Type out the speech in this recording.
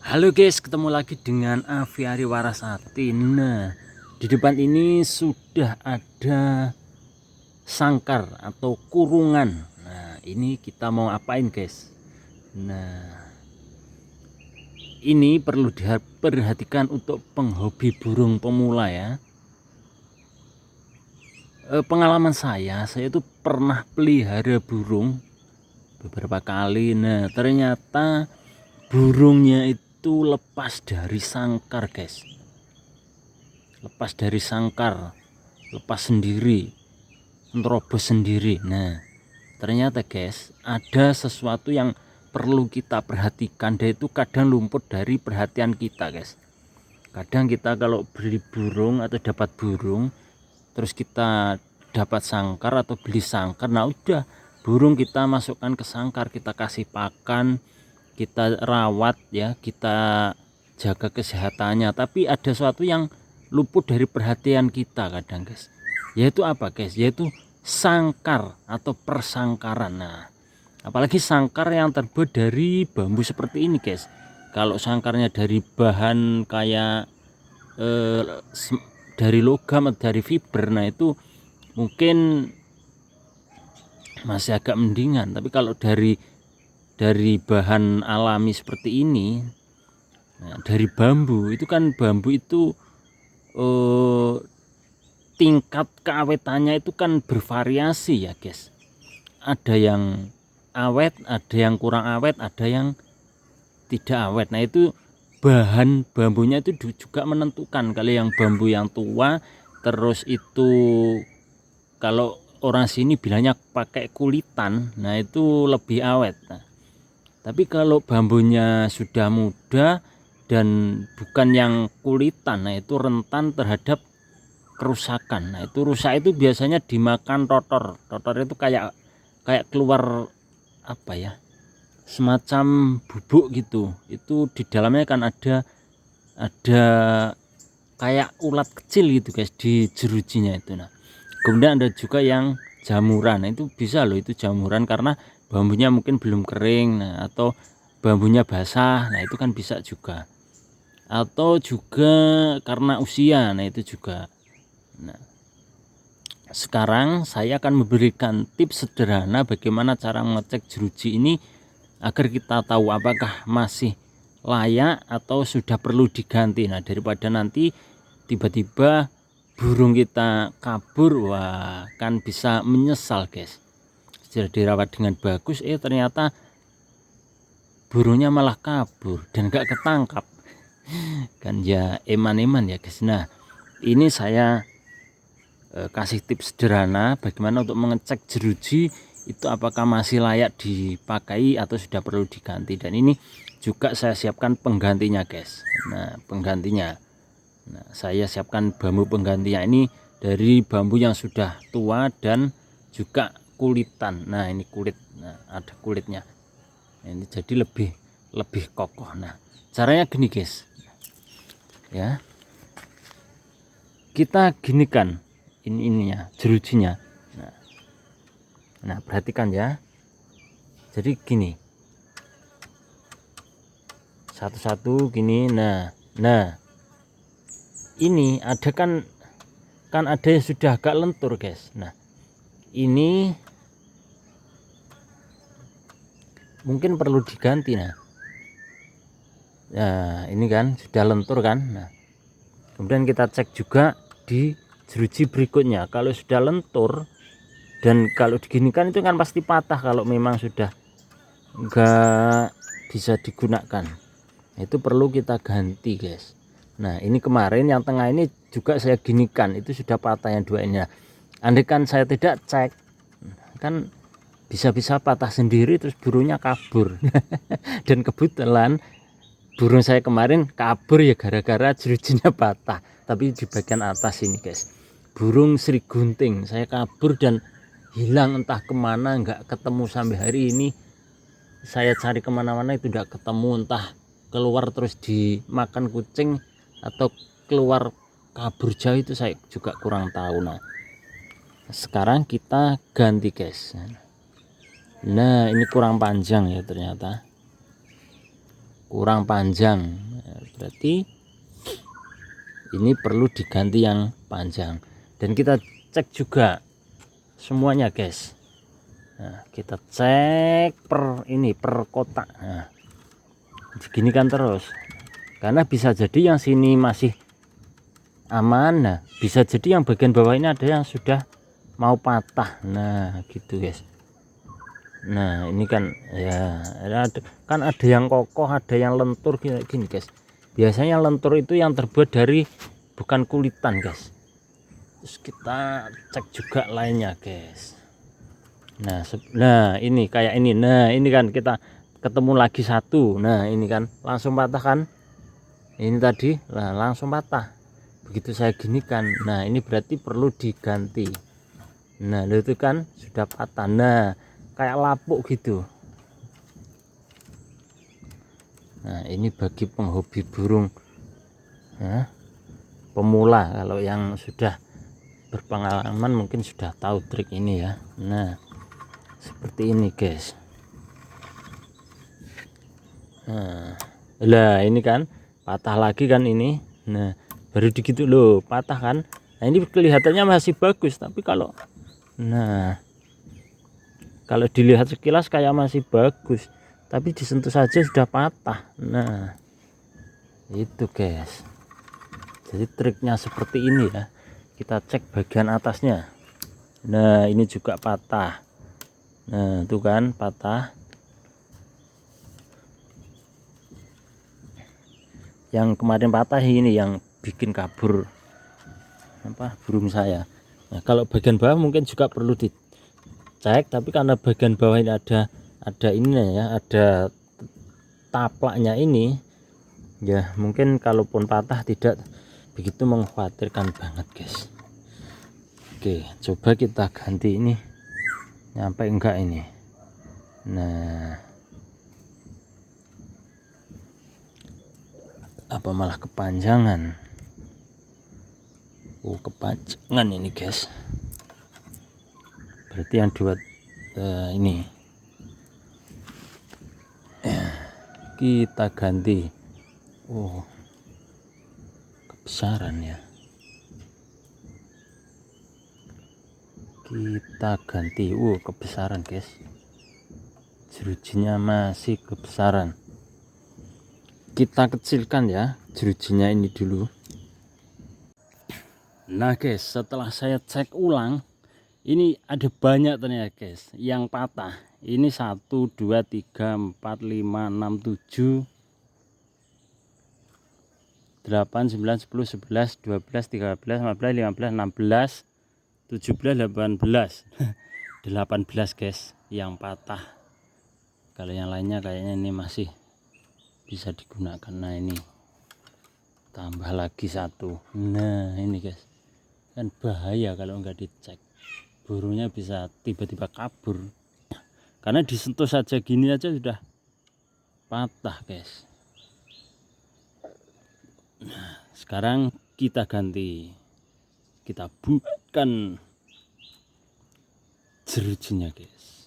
Halo guys, ketemu lagi dengan Aviari Warasati. Nah, di depan ini sudah ada sangkar atau kurungan. Nah, ini kita mau apain guys? Nah, ini perlu diperhatikan untuk penghobi burung pemula ya. Pengalaman saya itu pernah pelihara burung beberapa kali. Nah, ternyata burungnya itu lepas dari sangkar guys. Lepas dari sangkar, lepas sendiri, terobos sendiri. Nah, ternyata guys, ada sesuatu yang perlu kita perhatikan, dan itu kadang luput dari perhatian kita guys. Kadang kita kalau beli burung atau dapat burung, terus kita dapat sangkar atau beli sangkar, nah udah, burung kita masukkan ke sangkar, kita kasih pakan, kita rawat ya, kita jaga kesehatannya, tapi ada sesuatu yang luput dari perhatian kita kadang guys. Yaitu apa guys? Yaitu sangkar atau persangkaran. Nah, apalagi sangkar yang terbuat dari bambu seperti ini guys. Kalau sangkarnya dari bahan kayak eh, dari logam atau dari fiber, nah itu mungkin masih agak mendingan. Tapi kalau dari bahan alami seperti ini, nah, dari bambu itu kan, bambu itu eh, tingkat keawetannya itu kan bervariasi ya guys. Ada yang awet, ada yang kurang awet, ada yang tidak awet. Nah itu bahan bambunya itu juga menentukan. Kalau yang bambu yang tua, terus itu kalau orang sini bilangnya pakai kulitan, nah itu lebih awet. Nah, tapi kalau bambunya sudah muda dan bukan yang kulitan, nah itu rentan terhadap kerusakan. Nah itu rusak itu biasanya dimakan rotor. Rotor itu kayak kayak keluar apa ya, semacam bubuk gitu. Itu di dalamnya kan ada kayak ulat kecil gitu guys di jerujinya itu. Nah kemudian ada juga yang jamuran. Nah, itu bisa loh, itu jamuran karena bambunya mungkin belum kering, nah atau bambunya basah. Nah itu kan bisa juga, atau juga karena usia. Nah itu juga. Nah, sekarang saya akan memberikan tips sederhana bagaimana cara mengecek jeruji ini agar kita tahu apakah masih layak atau sudah perlu diganti. Nah daripada nanti tiba-tiba burung kita kabur, wah kan bisa menyesal guys. Sudah dirawat dengan bagus, ternyata burungnya malah kabur dan gak ketangkap, kan ya eman-eman ya guys. Nah ini saya kasih tips sederhana bagaimana untuk mengecek jeruji itu apakah masih layak dipakai atau sudah perlu diganti. Dan ini juga saya siapkan penggantinya guys. Nah penggantinya, nah, saya siapkan bambu penggantinya ini dari bambu yang sudah tua dan juga kulitan. Nah ini kulit, nah ada kulitnya. Nah, ini jadi lebih kokoh. Nah caranya gini guys ya, kita ginikan ininya jerujinya. Nah perhatikan ya, jadi gini satu-satu gini. Nah ini ada kan ada yang sudah agak lentur guys. Nah ini mungkin perlu diganti. Nah ini kan sudah lentur kan. Nah kemudian kita cek juga di jeruji berikutnya. Kalau sudah lentur dan kalau diginikan itu kan pasti patah kalau memang sudah enggak bisa digunakan. Itu perlu kita ganti guys. Nah ini kemarin yang tengah ini juga saya ginikan, itu sudah patah yang dua ini. Andai kan saya tidak cek, kan bisa-bisa patah sendiri terus burungnya kabur. Dan kebetulan burung saya kemarin kabur ya gara-gara jerujinya patah, tapi di bagian atas ini guys. Burung Sri Gunting saya kabur dan hilang entah kemana, nggak ketemu sampai hari ini. Saya cari kemana-mana itu tidak ketemu, entah keluar terus dimakan kucing atau keluar kabur jauh, itu saya juga kurang tahu. Nah sekarang kita ganti guys. Nah ini kurang panjang ya ternyata. kurang panjang. Nah, berarti ini perlu diganti yang panjang. Dan kita cek juga semuanya guys. Nah, kita cek per kotak. Nah, diginikan terus, karena bisa jadi yang sini masih aman. Nah, bisa jadi yang bagian bawah ini ada yang sudah mau patah. Nah gitu guys. Nah ini kan ya kan ada yang kokoh, ada yang lentur gini guys. Biasanya lentur itu yang terbuat dari bukan kulitan guys. Terus kita cek juga lainnya guys. Nah ini kayak ini. Nah ini kan kita ketemu lagi satu. Nah ini kan langsung patah kan, ini tadi. Nah langsung patah begitu saya ginikan. Nah ini berarti perlu diganti. Nah itu kan sudah patah. Nah kayak lapuk gitu. Nah ini bagi penghobi burung, nah, pemula. Kalau yang sudah berpengalaman mungkin sudah tahu trik ini ya. Nah seperti ini guys. Nah ini kan patah lagi kan ini. Nah baru digitu loh patah kan. Nah ini kelihatannya masih bagus, tapi kalau dilihat sekilas kayak masih bagus, tapi disentuh saja sudah patah. Nah itu guys, jadi triknya seperti ini ya. Kita cek bagian atasnya. Nah ini juga patah. Nah itu kan patah. Yang kemarin patah ini yang bikin kabur burung saya. Nah kalau bagian bawah mungkin juga perlu dicek, tapi karena bagian bawah ini ada ini ya, ada taplaknya ini ya, mungkin kalaupun patah tidak begitu mengkhawatirkan banget guys. Oke, coba kita ganti ini, nyampe enggak ini. Nah apa malah kepanjangan? Kepanjangan ini guys. Berarti yang dibuat ini kita ganti. Kebesaran ya. Kita ganti. Kebesaran guys. Jerujinya masih kebesaran. Kita kecilkan ya jerujinya ini dulu. Nah guys, setelah saya cek ulang, ini ada banyak ternyata guys yang patah. Ini 1 2 3 4 5 6 7 8 9 10 11 12 13 14 15 16 17 18 18 guys yang patah. Kalau yang lainnya kayaknya ini masih bisa digunakan. Nah ini tambah lagi satu. Nah ini guys, kan bahaya kalau nggak dicek, burungnya bisa tiba-tiba kabur karena disentuh saja gini aja sudah patah guys. Nah sekarang kita ganti, kita bukan jerujinya guys.